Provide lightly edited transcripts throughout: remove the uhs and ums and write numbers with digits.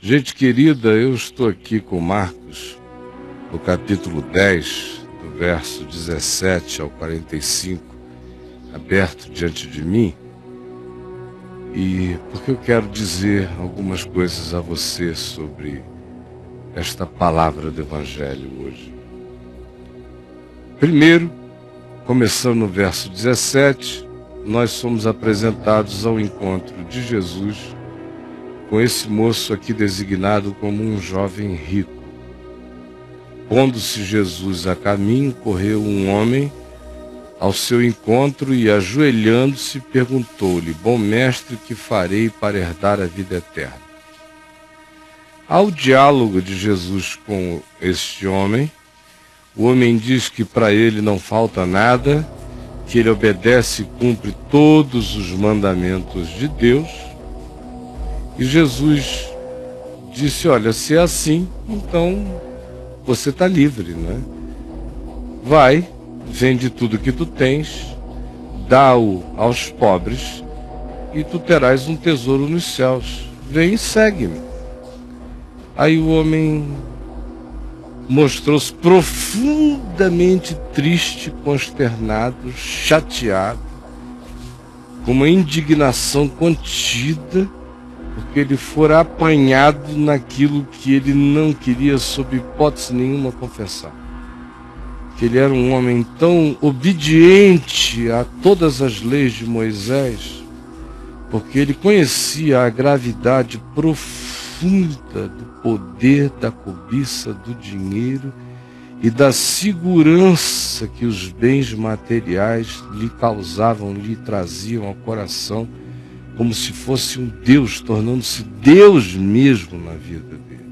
Gente querida, eu estou aqui com Marcos, no capítulo 10, do verso 17 ao 45, aberto diante de mim, e porque eu quero dizer algumas coisas a você sobre esta palavra do Evangelho hoje. Primeiro, começando no verso 17, nós somos apresentados ao encontro de Jesus com esse moço aqui designado como um jovem rico. Pondo-se Jesus a caminho, correu um homem ao seu encontro e, ajoelhando-se, perguntou-lhe: Bom mestre, que farei para herdar a vida eterna? Ao diálogo de Jesus com este homem, o homem diz que para ele não falta nada, que ele obedece e cumpre todos os mandamentos de Deus. E Jesus disse: olha, se é assim, então você está livre, né? Vai, vende tudo que tu tens, dá-o aos pobres, e tu terás um tesouro nos céus. Vem e segue-me. Aí o homem mostrou-se profundamente triste, consternado, chateado, com uma indignação contida, porque ele fora apanhado naquilo que ele não queria, sob hipótese nenhuma, confessar. Que ele era um homem tão obediente a todas as leis de Moisés, porque ele conhecia a gravidade profunda do poder da cobiça do dinheiro e da segurança que os bens materiais lhe causavam, lhe traziam ao coração, como se fosse um Deus, tornando-se Deus mesmo na vida dele.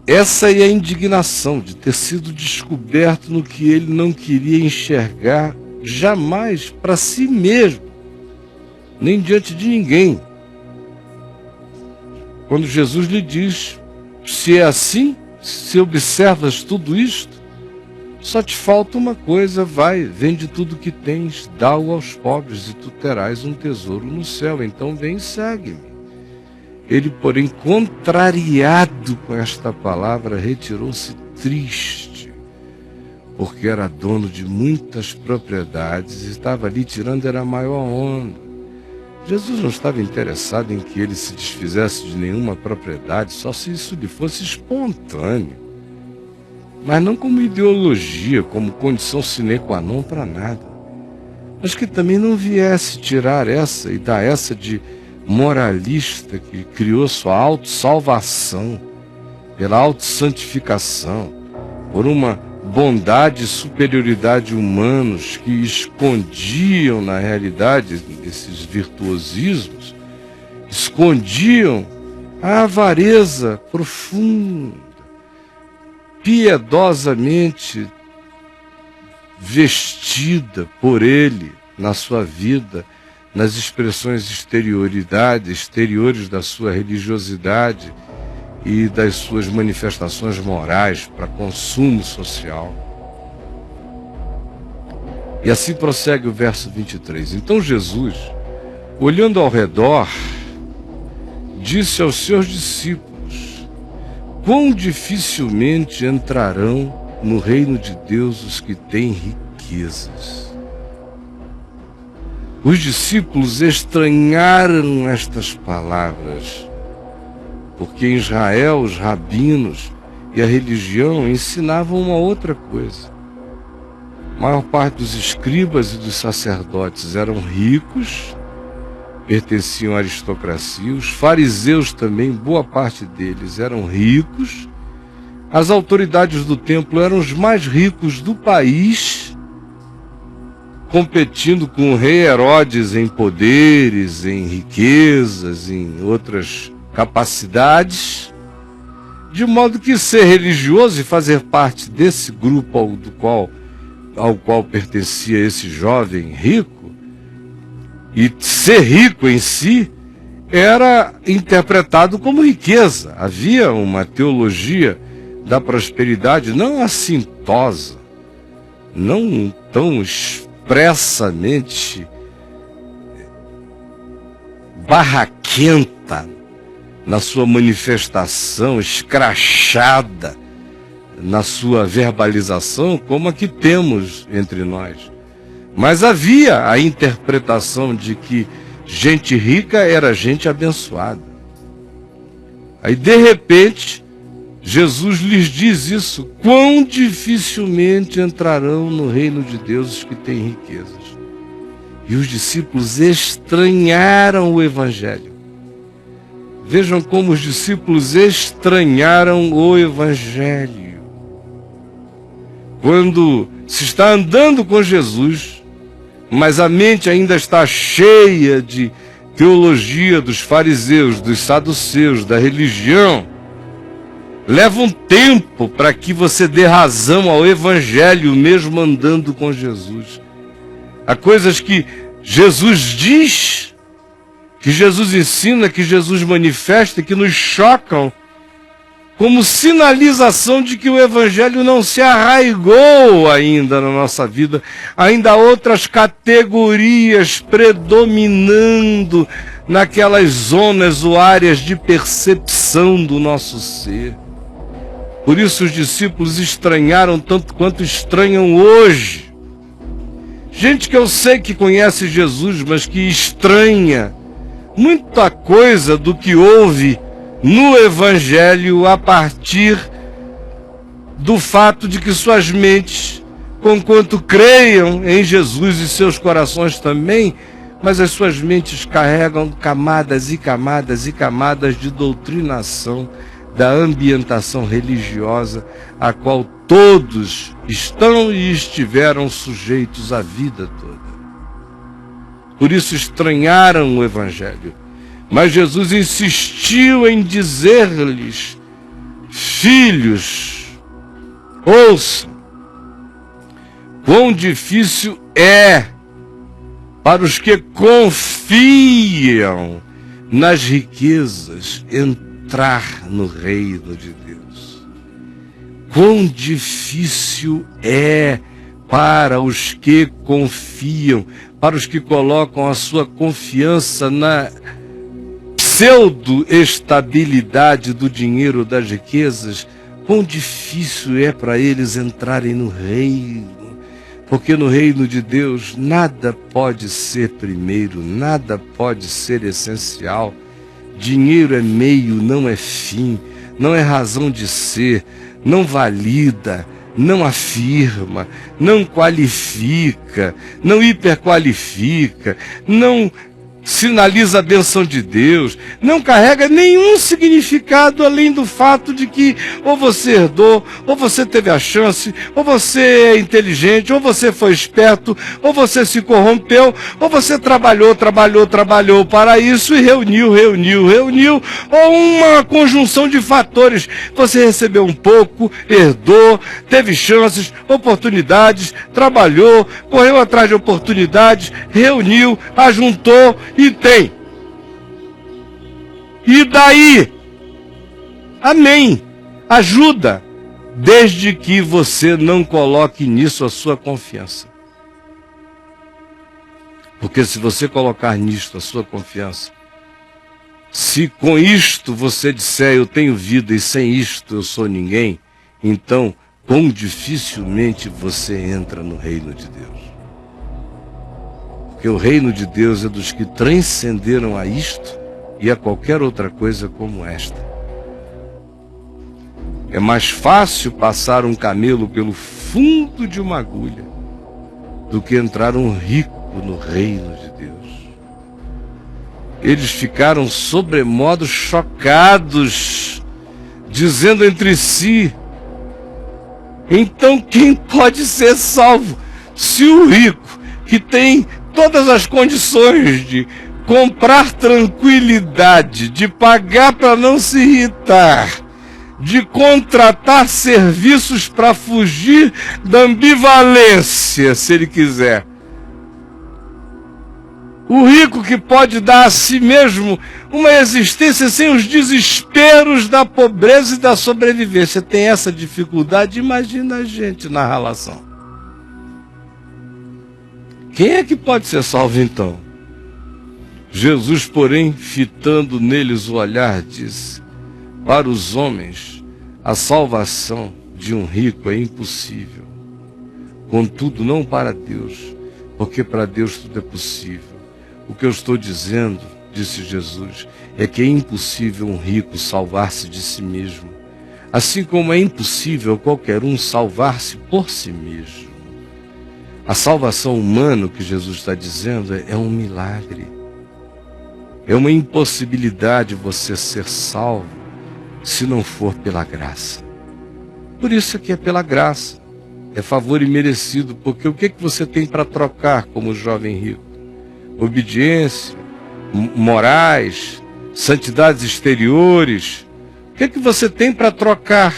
Essa é a indignação de ter sido descoberto no que ele não queria enxergar jamais para si mesmo, nem diante de ninguém. Quando Jesus lhe diz: se é assim, se observas tudo isto, só te falta uma coisa: vai, vende tudo que tens, dá-o aos pobres e tu terás um tesouro no céu. Então vem e segue-me. Ele, porém, contrariado com esta palavra, retirou-se triste, porque era dono de muitas propriedades e estava ali tirando era a maior onda. Jesus não estava interessado em que ele se desfizesse de nenhuma propriedade, só se isso lhe fosse espontâneo, mas não como ideologia, como condição sine qua non para nada. Mas que também não viesse tirar essa e dar essa de moralista que criou sua autossalvação, pela autossantificação, por uma bondade e superioridade humanos que escondiam na realidade desses virtuosismos, escondiam a avareza profunda, piedosamente vestida por ele na sua vida, nas expressões exteriores da sua religiosidade e das suas manifestações morais para consumo social. E assim prossegue o verso 23. Então Jesus, olhando ao redor, disse aos seus discípulos: quão dificilmente entrarão no reino de Deus os que têm riquezas. Os discípulos estranharam estas palavras, porque em Israel os rabinos e a religião ensinavam uma outra coisa. A maior parte dos escribas e dos sacerdotes eram ricos, pertenciam à aristocracia. Os fariseus também, boa parte deles, eram ricos. As autoridades do templo eram os mais ricos do país, competindo com o rei Herodes em poderes, em riquezas, em outras capacidades, de modo que ser religioso e fazer parte desse grupo ao qual pertencia esse jovem rico, e ser rico em si, era interpretado como riqueza. Havia uma teologia da prosperidade não assintosa, não tão expressamente barraquenta, na sua manifestação escrachada, na sua verbalização, como a que temos entre nós. Mas havia a interpretação de que gente rica era gente abençoada. Aí, de repente, Jesus lhes diz isso: quão dificilmente entrarão no reino de Deus os que têm riquezas. E os discípulos estranharam o Evangelho. Vejam como os discípulos estranharam o Evangelho. Quando se está andando com Jesus, mas a mente ainda está cheia de teologia dos fariseus, dos saduceus, da religião, leva um tempo para que você dê razão ao Evangelho, mesmo andando com Jesus. Há coisas que Jesus diz, que Jesus ensina, que Jesus manifesta, que nos chocam, como sinalização de que o Evangelho não se arraigou ainda na nossa vida. Ainda há outras categorias predominando naquelas zonas ou áreas de percepção do nosso ser. Por isso os discípulos estranharam tanto quanto estranham hoje. Gente que eu sei que conhece Jesus, mas que estranha muita coisa do que ouve no Evangelho a partir do fato de que suas mentes, conquanto creiam em Jesus e seus corações também, mas as suas mentes carregam camadas e camadas e camadas de doutrinação da ambientação religiosa a qual todos estão e estiveram sujeitos a vida toda. Por isso estranharam o Evangelho. Mas Jesus insistiu em dizer-lhes: filhos, ouçam, quão difícil é para os que confiam nas riquezas entrar no reino de Deus. Quão difícil é para os que confiam, para os que colocam a sua confiança na pseudo-estabilidade do dinheiro, das riquezas. Quão difícil é para eles entrarem no reino, porque no reino de Deus nada pode ser primeiro, nada pode ser essencial. Dinheiro é meio, não é fim, não é razão de ser, não valida, não afirma, não qualifica, não hiperqualifica, não sinaliza a benção de Deus, não carrega nenhum significado além do fato de que ou você herdou, ou você teve a chance, ou você é inteligente, ou você foi esperto, ou você se corrompeu, ou você trabalhou para isso e reuniu, ou uma conjunção de fatores. Você recebeu um pouco, herdou, teve chances, oportunidades, trabalhou, correu atrás de oportunidades, reuniu, ajuntou e tem. E daí? Amém. Ajuda, desde que você não coloque nisso a sua confiança. Porque se você colocar nisto a sua confiança, se com isto você disser eu tenho vida e sem isto eu sou ninguém, então quão dificilmente você entra no reino de Deus. Porque o reino de Deus é dos que transcenderam a isto e a qualquer outra coisa como esta. É mais fácil passar um camelo pelo fundo de uma agulha do que entrar um rico no reino de Deus. Eles ficaram sobremodo chocados, dizendo entre si: então quem pode ser salvo? Se o rico, que tem todas as condições de comprar tranquilidade, de pagar para não se irritar, de contratar serviços para fugir da ambivalência, se ele quiser. O rico que pode dar a si mesmo uma existência sem os desesperos da pobreza e da sobrevivência, tem essa dificuldade, imagina a gente na relação. Quem é que pode ser salvo então? Jesus, porém, fitando neles o olhar, disse: para os homens, a salvação de um rico é impossível. Contudo, não para Deus, porque para Deus tudo é possível. O que eu estou dizendo, disse Jesus, é que é impossível um rico salvar-se de si mesmo, assim como é impossível qualquer um salvar-se por si mesmo. A salvação humana, que Jesus está dizendo, é um milagre. É uma impossibilidade você ser salvo se não for pela graça. Por isso que é pela graça. É favor imerecido, porque o que você tem para trocar como jovem rico? Obediência, morais, santidades exteriores. O que você tem para trocar?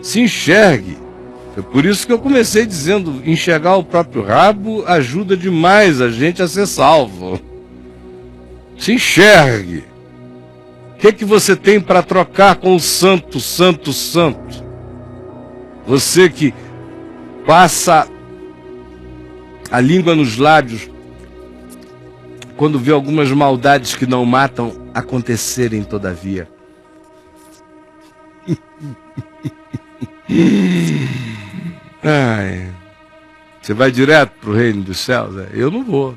Se enxergue. É por isso que eu comecei dizendo, enxergar o próprio rabo ajuda demais a gente a ser salvo. Se enxergue. O que você tem para trocar com o santo, santo, santo? Você que passa a língua nos lábios quando vê algumas maldades que não matam acontecerem todavia. Ai, você vai direto para o reino dos céus? Eu não vou.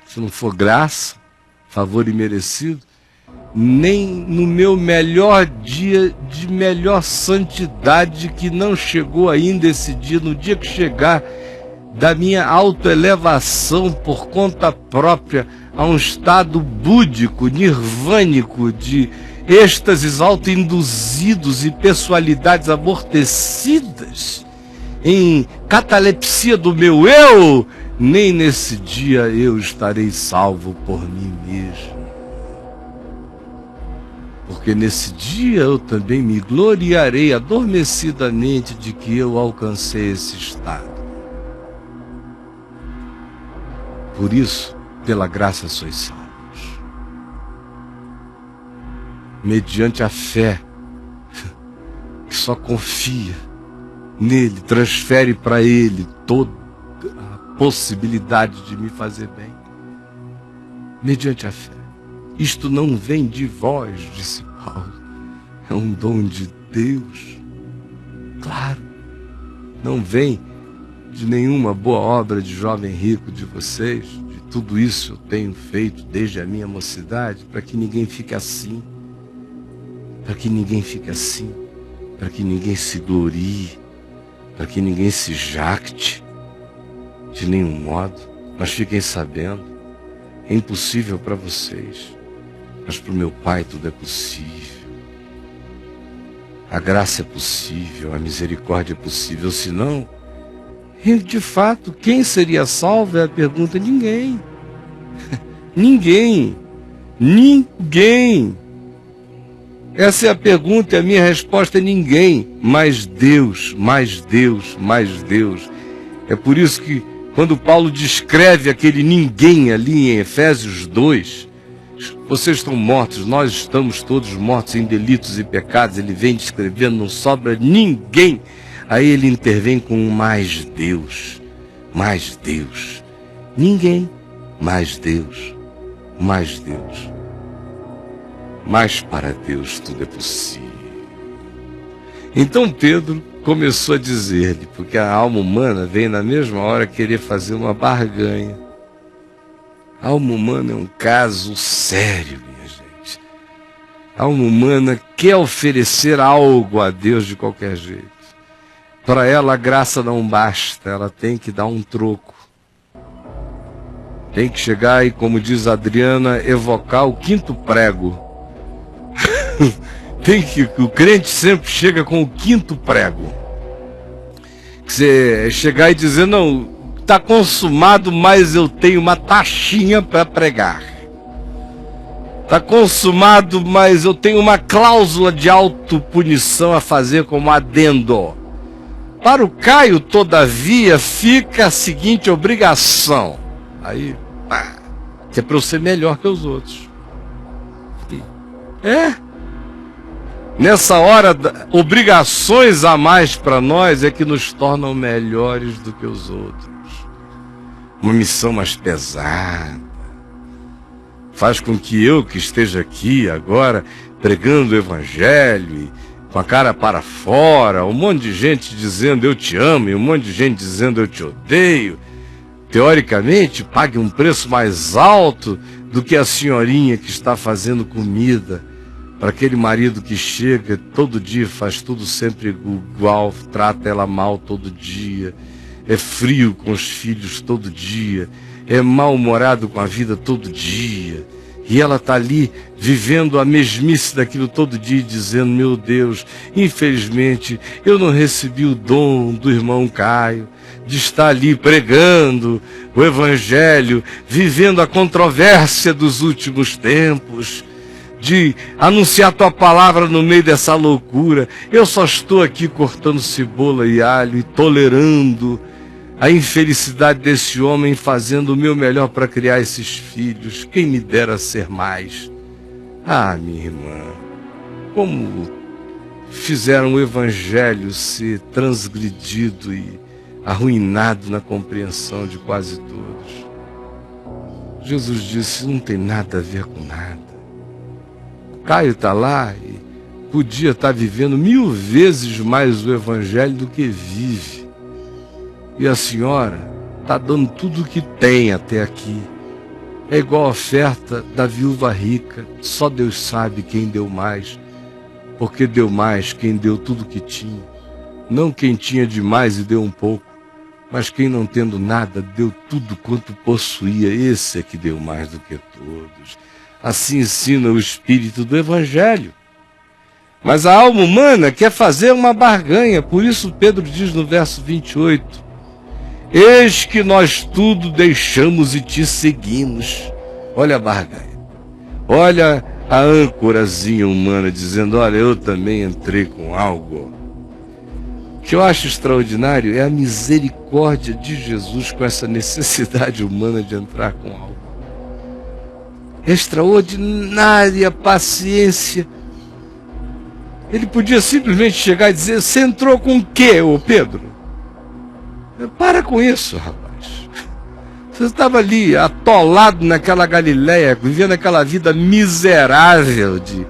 Se não for graça, favor imerecido, nem no meu melhor dia de melhor santidade, que não chegou ainda esse dia, no dia que chegar, da minha autoelevação por conta própria a um estado búdico, nirvânico, de êxtases autoinduzidos e pessoalidades amortecidas, em catalepsia do meu eu, nem nesse dia eu estarei salvo por mim mesmo. Porque nesse dia eu também me gloriarei adormecidamente de que eu alcancei esse estado. Por isso, pela graça sois salvos. Mediante a fé, que só confia nele, transfere para ele toda a possibilidade de me fazer bem. Mediante a fé. Isto não vem de vós, disse Paulo, é um dom de Deus. Claro, não vem de nenhuma boa obra de jovem rico de vocês. De tudo isso eu tenho feito desde a minha mocidade, para que ninguém fique assim, para que ninguém fique assim, para que ninguém se glorie, para que ninguém se jacte de nenhum modo. Mas fiquem sabendo, é impossível para vocês, mas para o meu Pai tudo é possível. A graça é possível, a misericórdia é possível, senão, de fato, quem seria salvo é a pergunta. Ninguém. Ninguém. Ninguém. Essa é a pergunta e a minha resposta é ninguém. Mas Deus, mais Deus, mais Deus. É por isso que quando Paulo descreve aquele ninguém ali em Efésios 2, vocês estão mortos, nós estamos todos mortos em delitos e pecados. Ele vem descrevendo, não sobra ninguém. Aí ele intervém com mais Deus, mais Deus. Ninguém, mais Deus, mais Deus. Mas para Deus tudo é possível. Então Pedro começou a dizer-lhe, porque a alma humana vem na mesma hora querer fazer uma barganha. A alma humana é um caso sério, minha gente. A alma humana quer oferecer algo a Deus de qualquer jeito. Para ela a graça não basta, ela tem que dar um troco. Tem que chegar e, como diz a Adriana, evocar o quinto prego. O crente sempre chega com o quinto prego. Você chegar e dizer, não, está consumado, mas eu tenho uma taxinha para pregar. Está consumado, mas eu tenho uma cláusula de autopunição a fazer como adendo. Para o Caio, todavia, fica a seguinte obrigação. Aí, que é para eu ser melhor que os outros. Nessa hora, obrigações a mais para nós é que nos tornam melhores do que os outros. Uma missão mais pesada. faz com que eu, que esteja aqui agora, pregando o Evangelho, e com a cara para fora, um monte de gente dizendo eu te amo, e um monte de gente dizendo eu te odeio, teoricamente, pague um preço mais alto do que a senhorinha que está fazendo comida para aquele marido que chega todo dia, faz tudo sempre igual, trata ela mal todo dia, é frio com os filhos todo dia, é mal-humorado com a vida todo dia, e ela está ali vivendo a mesmice daquilo todo dia, dizendo, meu Deus, infelizmente eu não recebi o dom do irmão Caio, de estar ali pregando o Evangelho, vivendo a controvérsia dos últimos tempos, de anunciar a tua palavra no meio dessa loucura. Eu só estou aqui cortando cebola e alho e tolerando a infelicidade desse homem, fazendo o meu melhor para criar esses filhos. Quem me dera ser mais. Ah, minha irmã, como fizeram o Evangelho ser transgredido e arruinado na compreensão de quase todos. Jesus disse, não tem nada a ver com nada. Caio está lá e podia estar vivendo 1000 vezes mais o Evangelho do que vive. E a senhora está dando tudo o que tem até aqui. É igual a oferta da viúva rica. Só Deus sabe quem deu mais. Porque deu mais quem deu tudo o que tinha. Não quem tinha demais e deu um pouco. Mas quem não tendo nada, deu tudo quanto possuía. Esse é que deu mais do que todos. Assim ensina o espírito do Evangelho. Mas a alma humana quer fazer uma barganha. Por isso Pedro diz no verso 28, eis que nós tudo deixamos e te seguimos. Olha a barganha. Olha a âncorazinha humana dizendo, olha, eu também entrei com algo. O que eu acho extraordinário é a misericórdia de Jesus com essa necessidade humana de entrar com algo. Extraordinária paciência. Ele podia simplesmente chegar e dizer, você entrou com o quê, ô Pedro? Para com isso, rapaz. Você estava ali, atolado naquela Galileia, vivendo aquela vida miserável de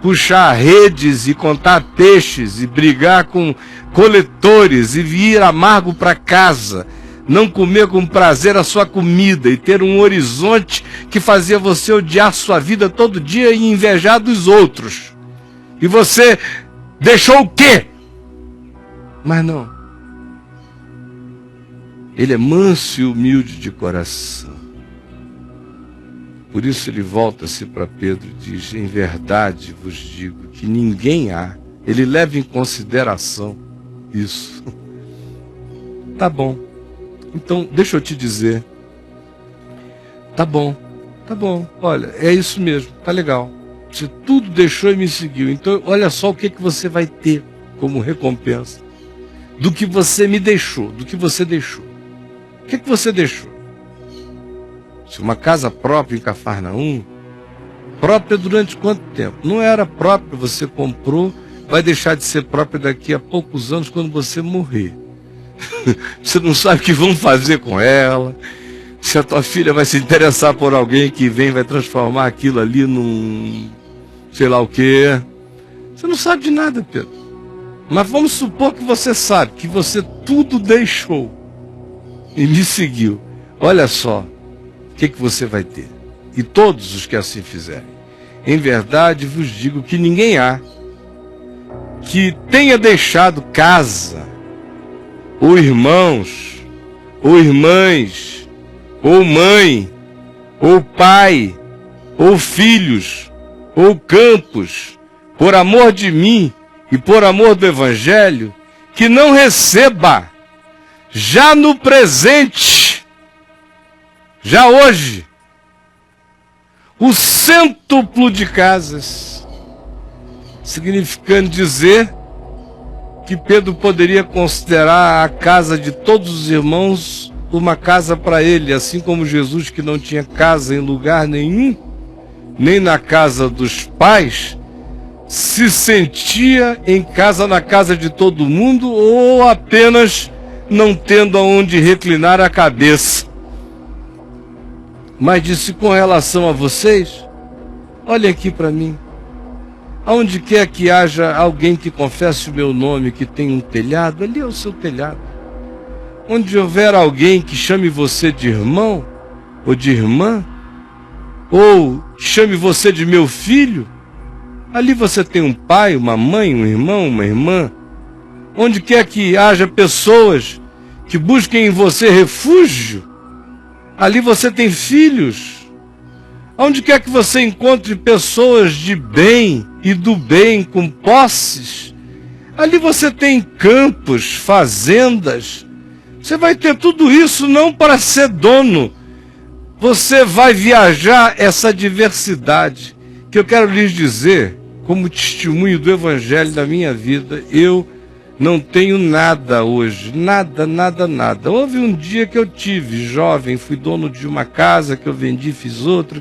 puxar redes e contar peixes e brigar com coletores e vir amargo para casa, não comer com prazer a sua comida e ter um horizonte que fazia você odiar sua vida todo dia e invejar dos outros. E você deixou o quê? Mas não. Ele é manso e humilde de coração. Por isso ele volta-se para Pedro e diz, em verdade vos digo que ninguém há. Ele leva em consideração isso. Tá bom. Então, deixa eu te dizer. Tá bom, olha, é isso mesmo, tá legal. Você tudo deixou e me seguiu. Então, olha só o que você vai ter como recompensa do que você me deixou, do que você deixou. O que você deixou? Se uma casa própria em Cafarnaum, própria durante quanto tempo? Não era própria, você comprou, vai deixar de ser própria daqui a poucos anos quando você morrer. Você não sabe o que vão fazer com ela, se a tua filha vai se interessar por alguém que vem, vai transformar aquilo ali num sei lá o quê. Você não sabe de nada, Pedro. Mas vamos supor que você sabe, que você tudo deixou e me seguiu. Olha só, o que você vai ter? E todos os que assim fizerem. Em verdade vos digo que ninguém há que tenha deixado casa, ou irmãos, ou irmãs, ou mãe, ou pai, ou filhos, ou campos, por amor de mim e por amor do Evangelho, que não receba, já no presente, já hoje, o cêntuplo de casas, significando dizer que Pedro poderia considerar a casa de todos os irmãos uma casa para ele, assim como Jesus, que não tinha casa em lugar nenhum, nem na casa dos pais, se sentia em casa na casa de todo mundo, ou apenas não tendo aonde reclinar a cabeça. Mas disse: com relação a vocês, olhem aqui para mim. Aonde quer que haja alguém que confesse o meu nome, que tem um telhado, ali é o seu telhado. Onde houver alguém que chame você de irmão ou de irmã, ou chame você de meu filho, ali você tem um pai, uma mãe, um irmão, uma irmã. Onde quer que haja pessoas que busquem em você refúgio, ali você tem filhos. Onde quer que você encontre pessoas de bem e do bem com posses, ali você tem campos, fazendas. Você vai ter tudo isso não para ser dono. Você vai viajar essa diversidade. Que eu quero lhes dizer, como testemunho do Evangelho da minha vida, eu não tenho nada hoje, nada. Houve um dia que eu tive, jovem, fui dono de uma casa que eu vendi, fiz outra,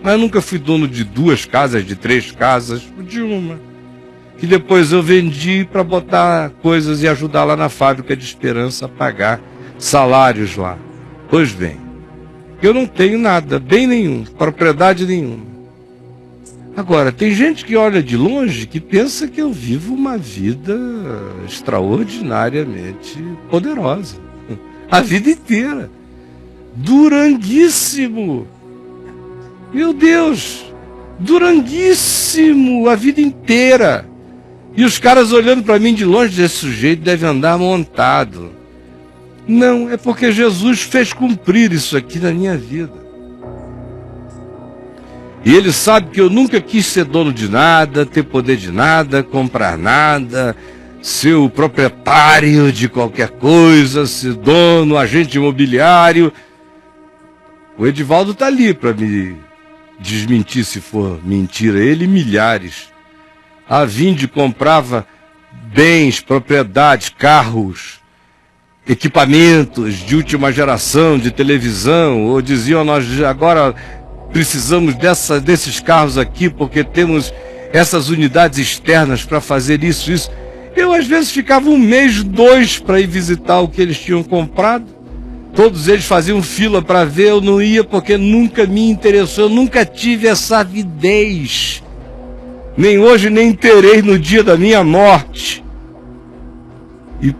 mas eu nunca fui dono de 2 casas, de 3 casas, de uma. Que depois eu vendi para botar coisas e ajudar lá na fábrica de Esperança a pagar salários lá. Pois bem, eu não tenho nada, bem nenhum, propriedade nenhuma. Agora, tem gente que olha de longe que pensa que eu vivo uma vida extraordinariamente poderosa. A vida inteira. Duranguíssimo. Meu Deus, duranguíssimo a vida inteira. E os caras olhando para mim de longe, esse sujeito deve andar montado. Não, é porque Jesus fez cumprir isso aqui na minha vida. E ele sabe que eu nunca quis ser dono de nada, ter poder de nada, comprar nada, ser o proprietário de qualquer coisa, ser dono, agente imobiliário. O Edivaldo está ali para me desmentir se for mentira. Ele, milhares. A Vinde comprava bens, propriedades, carros, equipamentos de última geração, de televisão, ou diziam: nós agora precisamos desses carros aqui porque temos essas unidades externas para fazer isso. Eu às vezes ficava 1 mês, 2 para ir visitar o que eles tinham comprado. Todos eles faziam fila para ver, eu não ia porque nunca me interessou, eu nunca tive essa avidez. Nem hoje, nem terei no dia da minha morte. E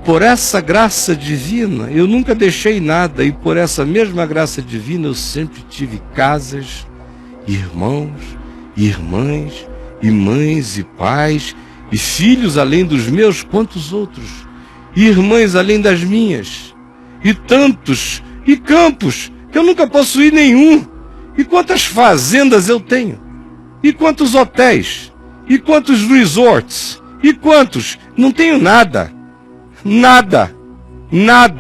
por essa graça divina, eu nunca deixei nada, e por essa mesma graça divina eu sempre tive casas, irmãos, irmãs, e mães, e pais, e filhos além dos meus, quantos outros, e irmãs além das minhas, e tantos, e campos, que eu nunca possuí nenhum, e quantas fazendas eu tenho, e quantos hotéis, e quantos resorts, e quantos, não tenho nada. Nada,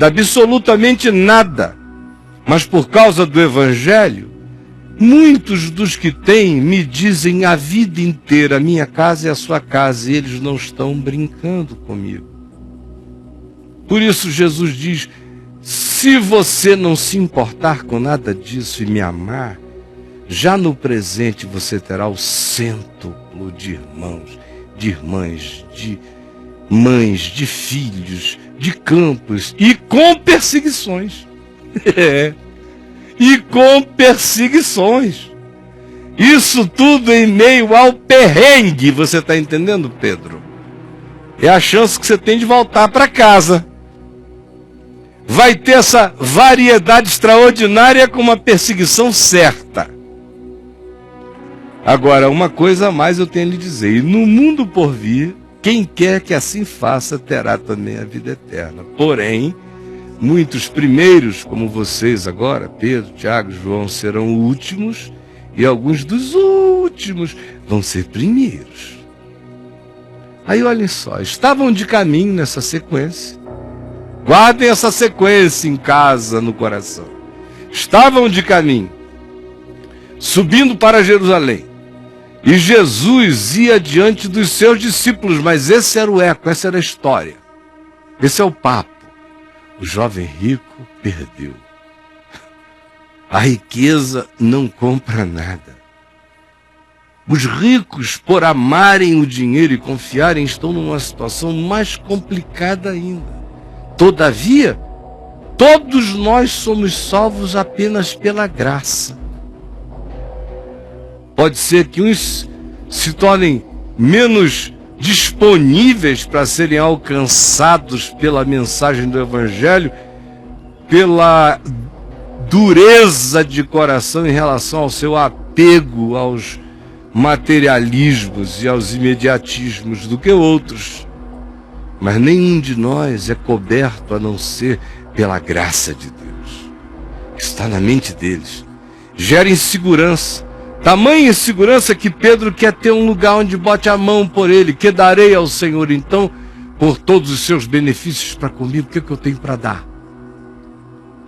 absolutamente nada. Mas por causa do Evangelho, muitos dos que têm me dizem a vida inteira: a minha casa é a sua casa, e eles não estão brincando comigo. Por isso Jesus diz: se você não se importar com nada disso e me amar, já no presente você terá o cêntuplo de irmãos, de irmãs, de mães, de filhos, de campos, e com perseguições. E com perseguições. Isso tudo em meio ao perrengue, você está entendendo, Pedro? É a chance que você tem de voltar para casa. Vai ter essa variedade extraordinária com uma perseguição certa. Agora, uma coisa a mais eu tenho a lhe dizer: e no mundo por vir, quem quer que assim faça terá também a vida eterna. Porém, muitos primeiros, como vocês agora, Pedro, Tiago, João, serão últimos, e alguns dos últimos vão ser primeiros. Aí olhem só, estavam de caminho nessa sequência. Guardem essa sequência em casa, no coração. Estavam de caminho, subindo para Jerusalém. E Jesus ia diante dos seus discípulos, mas esse era o eco, essa era a história. Esse é o papo. O jovem rico perdeu. A riqueza não compra nada. Os ricos, por amarem o dinheiro e confiarem, estão numa situação mais complicada ainda. Todavia, Todos nós somos salvos apenas pela graça. Pode ser que uns se tornem menos disponíveis para serem alcançados pela mensagem do Evangelho, pela dureza de coração em relação ao seu apego aos materialismos e aos imediatismos do que outros. Mas nenhum de nós é coberto a não ser pela graça de Deus. Está na mente deles. Gera insegurança. Tamanha insegurança que Pedro quer ter um lugar onde bote a mão por ele. Que darei ao Senhor, então, por todos os seus benefícios para comigo. O que eu tenho para dar?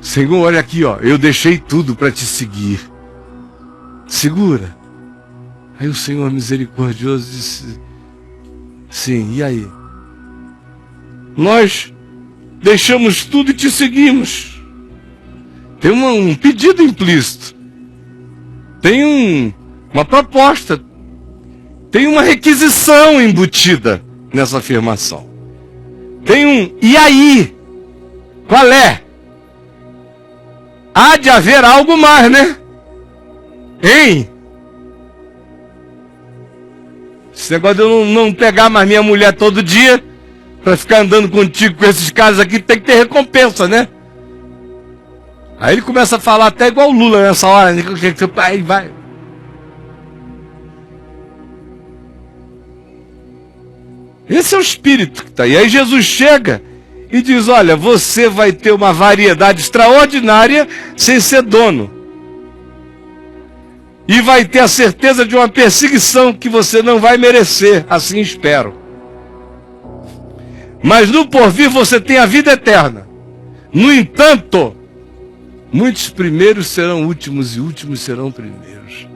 Senhor, olha aqui, ó, eu deixei tudo para te seguir. Segura. Aí o Senhor misericordioso disse, sim, e aí? Nós deixamos tudo e te seguimos. Tem um pedido implícito. Tem uma proposta. Tem uma requisição embutida nessa afirmação. Tem e aí? Qual é? Há de haver algo mais, né? Hein? Esse negócio de eu não pegar mais minha mulher todo dia para ficar andando contigo com esses caras aqui, tem que ter recompensa, né? Aí ele começa a falar até igual o Lula nessa hora, né? Aí vai. Esse é o espírito que está aí. Aí Jesus chega e diz, olha, você vai ter uma variedade extraordinária sem ser dono. E vai ter a certeza de uma perseguição que você não vai merecer, assim espero. Mas no porvir você tem a vida eterna. No entanto, muitos primeiros serão últimos e últimos serão primeiros.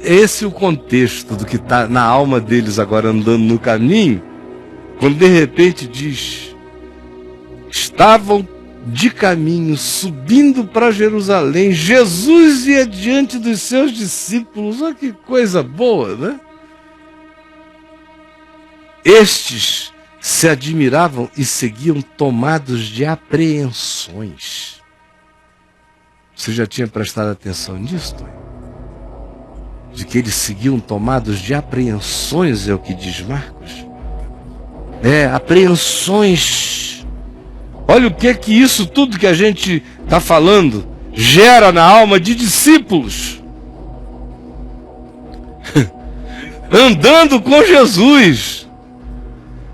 Esse é o contexto do que está na alma deles agora andando no caminho, quando de repente diz, estavam de caminho, subindo para Jerusalém, Jesus ia diante dos seus discípulos. Olha que coisa boa, né? Estes se admiravam e seguiam tomados de apreensões. Você já tinha prestado atenção nisso, Tony? De que eles seguiam tomados de apreensões, é o que diz Marcos? Apreensões. Olha o que isso tudo que a gente está falando gera na alma de discípulos. Andando com Jesus.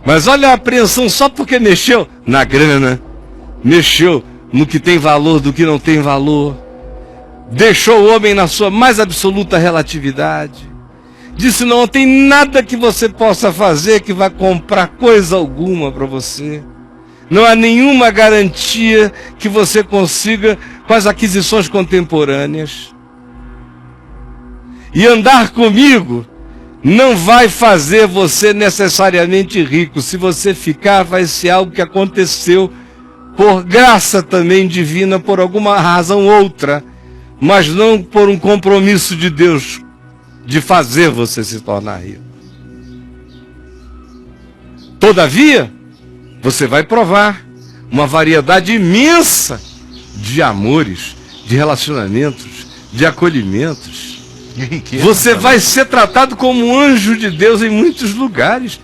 Mas olha a apreensão só porque mexeu na grana, mexeu no que tem valor, do que não tem valor. Deixou o homem na sua mais absoluta relatividade. Disse, não tem nada que você possa fazer que vai comprar coisa alguma para você. Não há nenhuma garantia que você consiga com as aquisições contemporâneas. E andar comigo não vai fazer você necessariamente rico. Se você ficar, vai ser algo que aconteceu por graça também divina, por alguma razão outra, mas não por um compromisso de Deus de fazer você se tornar rico. Todavia, você vai provar uma variedade imensa de amores, de relacionamentos, de acolhimentos. Você vai ser tratado como um anjo de Deus em muitos lugares,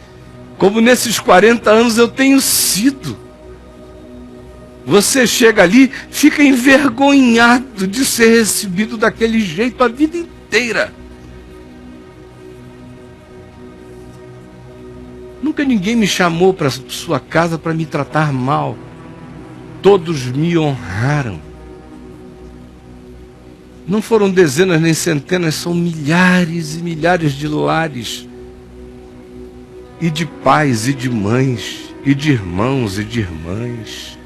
como nesses 40 anos eu tenho sido. Você chega ali, fica envergonhado de ser recebido daquele jeito a vida inteira. Nunca ninguém me chamou para sua casa para me tratar mal. Todos me honraram. Não foram dezenas nem centenas, são milhares e milhares de lares. E de pais e de mães, e de irmãos e de irmãs,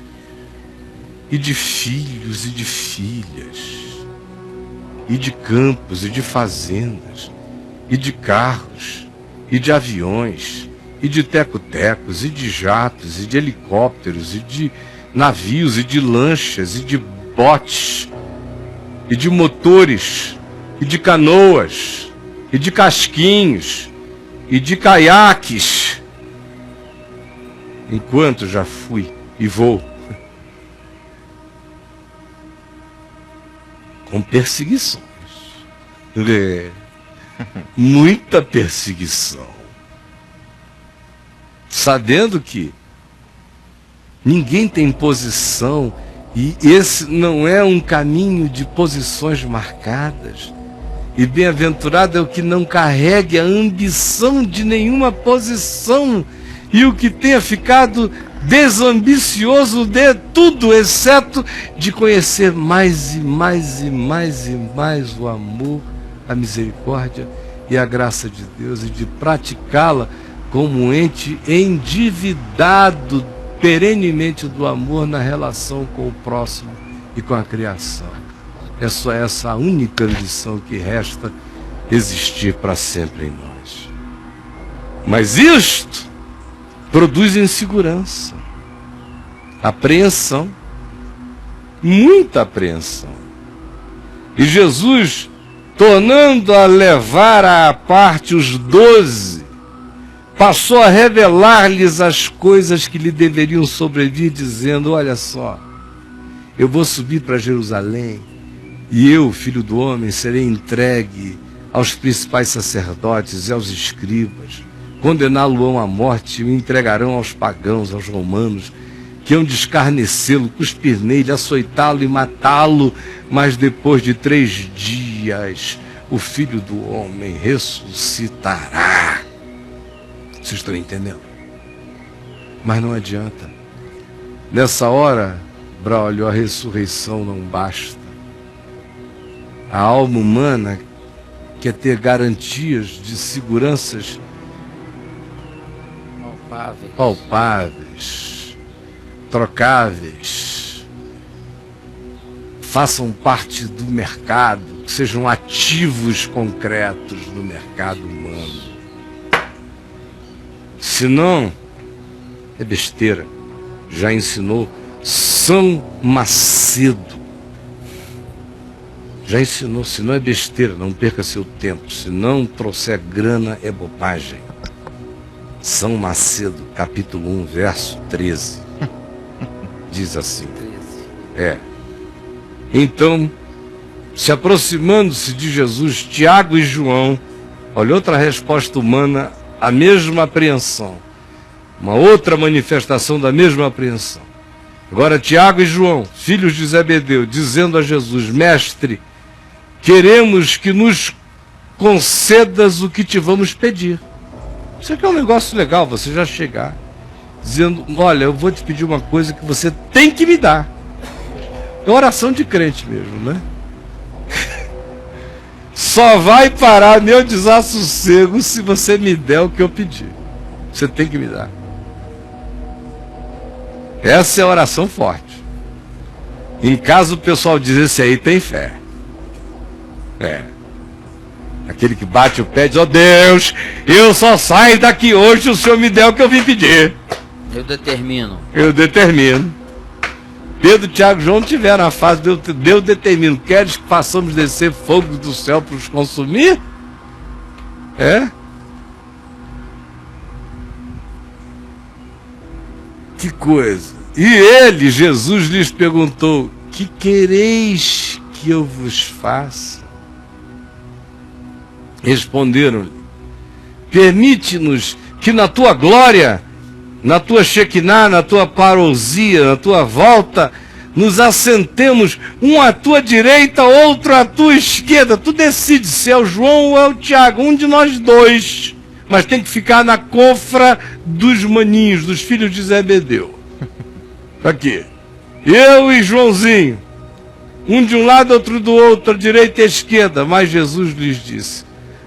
e de filhos e de filhas, e de campos e de fazendas, e de carros, e de aviões, e de teco-tecos, e de jatos, e de helicópteros, e de navios, e de lanchas, e de botes, e de motores, e de canoas, e de casquinhos, e de caiaques, enquanto já fui e vou com perseguições. Muita perseguição. Sabendo que ninguém tem posição, e esse não é um caminho de posições marcadas. E bem-aventurado é o que não carregue a ambição de nenhuma posição, e o que tenha ficado desambicioso de tudo, exceto de conhecer mais e mais e mais e mais o amor, a misericórdia e a graça de Deus, e de praticá-la como um ente endividado perenemente do amor na relação com o próximo e com a criação. É só essa a única lição que resta existir para sempre em nós. Mas isto produz insegurança, apreensão, muita apreensão. E Jesus, tornando a levar à parte os 12, passou a revelar-lhes as coisas que lhe deveriam sobrevir, dizendo: olha só, eu vou subir para Jerusalém, e eu, filho do homem, serei entregue aos principais sacerdotes e aos escribas. Condená-lo-ão à morte e o entregarão aos pagãos, aos romanos, que hão de escarnecê-lo, cuspir nele, açoitá-lo e matá-lo. Mas depois de 3 dias, o Filho do Homem ressuscitará. Vocês estão entendendo? Mas não adianta. Nessa hora, Braulio, a ressurreição não basta. A alma humana quer ter garantias de seguranças palpáveis, trocáveis, façam parte do mercado, que sejam ativos concretos do mercado humano. Senão, é besteira. Já ensinou São Macedo. Já ensinou, se não é besteira, não perca seu tempo. Se não trouxer grana, é bobagem. São Macedo, capítulo 1, verso 13. Diz assim. Então, se aproximando-se de Jesus, Tiago e João, olha outra resposta humana, a mesma apreensão. Uma outra manifestação da mesma apreensão. Agora Tiago e João, filhos de Zebedeu, dizendo a Jesus: Mestre, queremos que nos concedas o que te vamos pedir. Isso aqui é um negócio legal, você já chegar dizendo: olha, eu vou te pedir uma coisa que você tem que me dar. É oração de crente mesmo, né? Só vai parar meu desassossego se você me der o que eu pedi. Você tem que me dar. Essa é a oração forte. Em caso o pessoal diz: esse aí tem fé. Aquele que bate o pé e diz: ó Deus, eu só saio daqui hoje se o Senhor me der o que eu vim pedir. Eu determino. Pedro, Tiago e João tiveram a fase eu determino. Queres que façamos descer fogo do céu para os consumir? Que coisa. E ele, Jesus, lhes perguntou: que quereis que eu vos faça? Responderam-lhe: permite-nos que na tua glória, na tua Shekinah, na tua parousia, na tua volta, nos assentemos, um à tua direita, outro à tua esquerda. Tu decides se é o João ou é o Tiago, um de nós dois. Mas tem que ficar na confra dos maninhos, dos filhos de Zebedeu. Aqui. Eu e Joãozinho. Um de um lado, outro do outro, à direita e à esquerda. Mas Jesus lhes disse: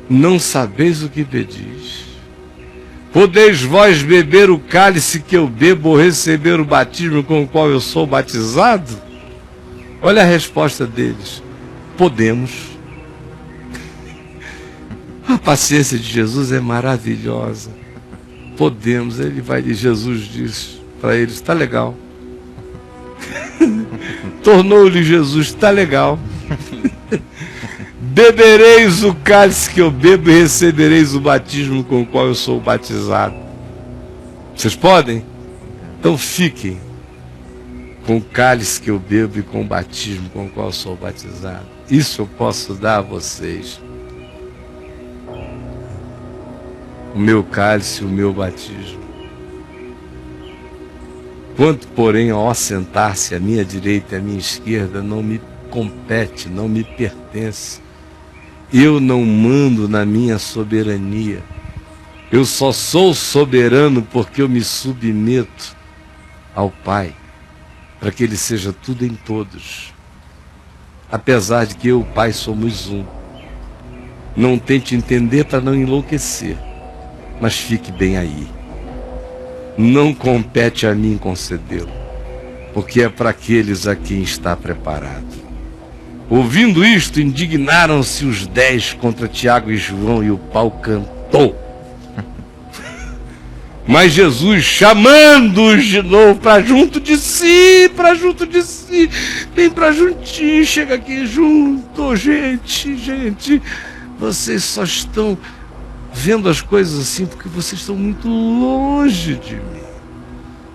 não sabeis o que pedis. Podeis vós beber o cálice que eu bebo ou receber o batismo com o qual eu sou batizado? Olha a resposta deles: podemos. A paciência de Jesus é maravilhosa. Podemos. Jesus diz para eles: está legal. Tornou-lhe Jesus: está legal. Bebereis o cálice que eu bebo e recebereis o batismo com o qual eu sou batizado. Vocês podem? Então fiquem com o cálice que eu bebo e com o batismo com o qual eu sou batizado. Isso eu posso dar a vocês. O meu cálice, o meu batismo. Quanto, porém, ao assentar-se à minha direita e à minha esquerda, não me compete, não me pertence. Eu não mando na minha soberania. Eu só sou soberano porque eu me submeto ao Pai, para que Ele seja tudo em todos. Apesar de que eu e o Pai somos um. Não tente entender para não enlouquecer, mas fique bem aí. Não compete a mim concedê-lo, porque é para aqueles a quem está preparado. Ouvindo isto, indignaram-se os 10 contra Tiago e João, e o pau cantou. Mas Jesus, chamando-os de novo para junto de si, vem para juntinho, chega aqui junto, gente, vocês só estão vendo as coisas assim porque vocês estão muito longe de mim.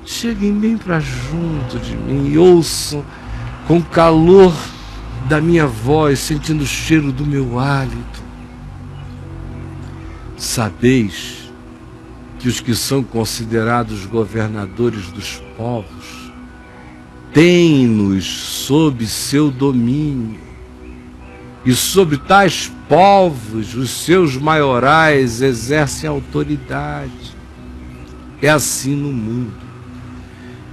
Cheguem bem para junto de mim e ouçam com o calor da minha voz, sentindo o cheiro do meu hálito. Sabeis que os que são considerados governadores dos povos têm-nos sob seu domínio, e sobre tais povos os seus maiorais exercem autoridade. É assim no mundo.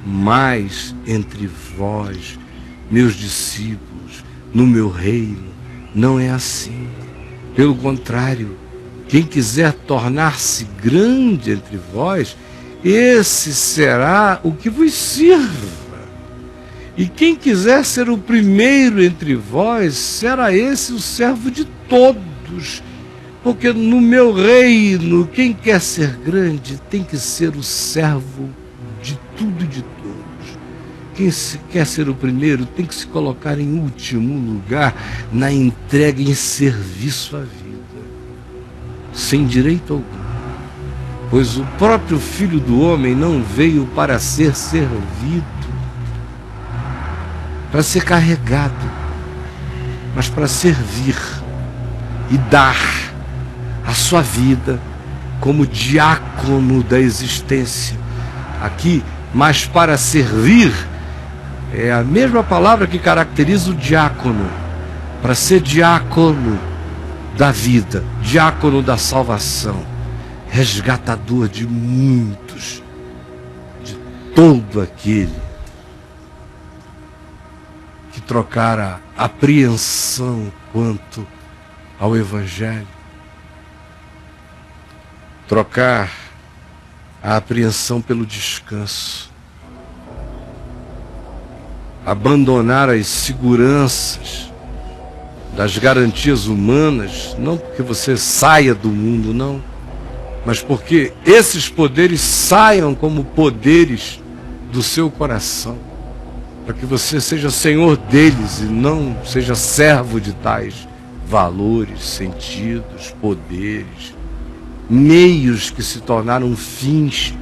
Mas entre vós, meus discípulos, no meu reino, não é assim. Pelo contrário, quem quiser tornar-se grande entre vós, esse será o que vos sirva. E quem quiser ser o primeiro entre vós, será esse o servo de todos. Porque no meu reino, quem quer ser grande tem que ser o servo de tudo e de todos. Quem quer ser o primeiro tem que se colocar em último lugar na entrega em serviço à vida, sem direito algum. Pois o próprio Filho do Homem não veio para ser servido, para ser carregado, mas para servir e dar a sua vida como diácono da existência. Aqui, mas para servir, é a mesma palavra que caracteriza o diácono, para ser diácono da vida, diácono da salvação, resgatador de muitos, de todo aquele que trocara apreensão quanto ao Evangelho, trocar a apreensão pelo descanso, abandonar as seguranças das garantias humanas, não porque você saia do mundo, não, mas porque esses poderes saiam como poderes do seu coração, para que você seja senhor deles e não seja servo de tais valores, sentidos, poderes, meios que se tornaram fins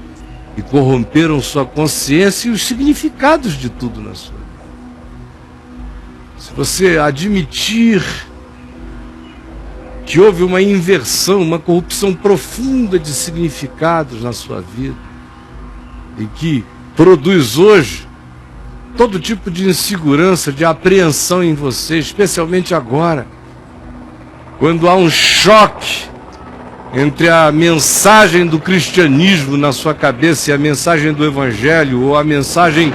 e corromperam sua consciência e os significados de tudo na sua vida. Se você admitir que houve uma inversão, uma corrupção profunda de significados na sua vida, e que produz hoje todo tipo de insegurança, de apreensão em você, especialmente agora, quando há um choque entre a mensagem do cristianismo na sua cabeça e a mensagem do Evangelho, ou a mensagem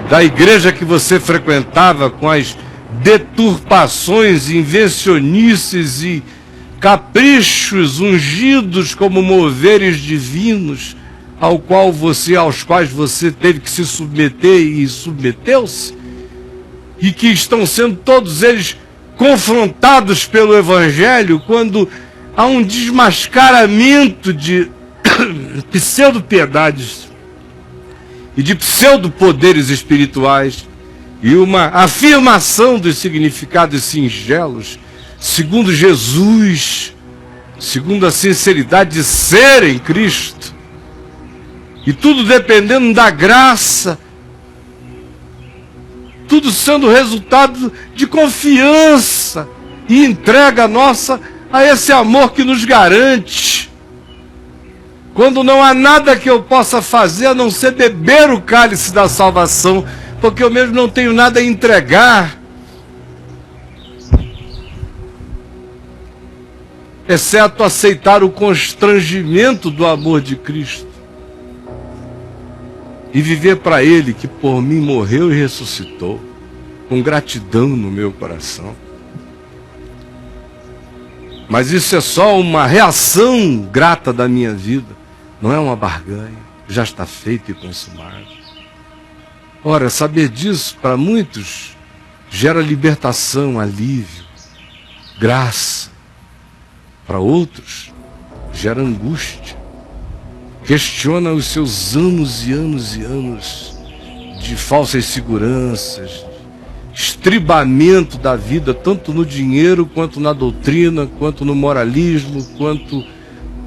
da igreja que você frequentava, com as deturpações, invencionices e caprichos ungidos como moveres divinos, aos quais você teve que se submeter e submeteu-se, e que estão sendo todos eles confrontados pelo Evangelho, quando há um desmascaramento de pseudo-piedades e de pseudo-poderes espirituais, e uma afirmação dos significados singelos, segundo Jesus, segundo a sinceridade de ser em Cristo, e tudo dependendo da graça tudo sendo resultado de confiança e entrega nossa a esse amor que nos garante. Quando não há nada que eu possa fazer a não ser beber o cálice da salvação, porque eu mesmo não tenho nada a entregar, exceto aceitar o constrangimento do amor de Cristo e viver para Ele que por mim morreu e ressuscitou, com gratidão no meu coração. Mas isso é só uma reação grata da minha vida, não é uma barganha, já está feito e consumado. Ora, saber disso para muitos gera libertação, alívio, graça. Para outros, gera angústia. Questiona os seus anos e anos e anos de falsas seguranças, estribamento da vida, tanto no dinheiro, quanto na doutrina, quanto no moralismo, quanto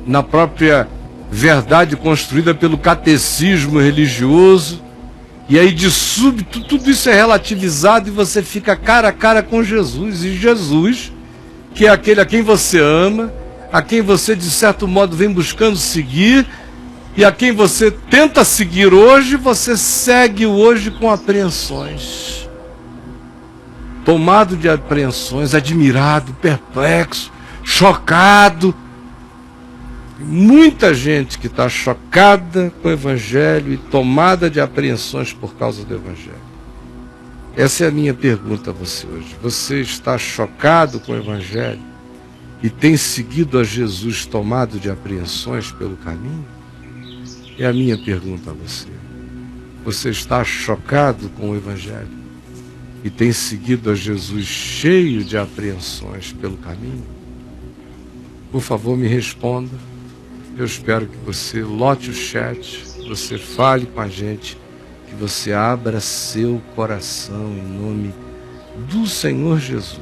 na própria verdade construída pelo catecismo religioso. E aí, de súbito, tudo isso é relativizado e você fica cara a cara com Jesus. E Jesus, que é aquele a quem você ama, a quem você de certo modo vem buscando seguir, e a quem você tenta seguir hoje, você segue hoje com apreensões. Tomado de apreensões, admirado, perplexo, chocado. Muita gente que está chocada com o Evangelho e tomada de apreensões por causa do Evangelho. Essa é a minha pergunta a você hoje. Você está chocado com o Evangelho e tem seguido a Jesus tomado de apreensões pelo caminho? É a minha pergunta a você. Você está chocado com o Evangelho e tem seguido a Jesus cheio de apreensões pelo caminho? Por favor, me responda. Eu espero que você lote o chat, que você fale com a gente, que você abra seu coração em nome do Senhor Jesus.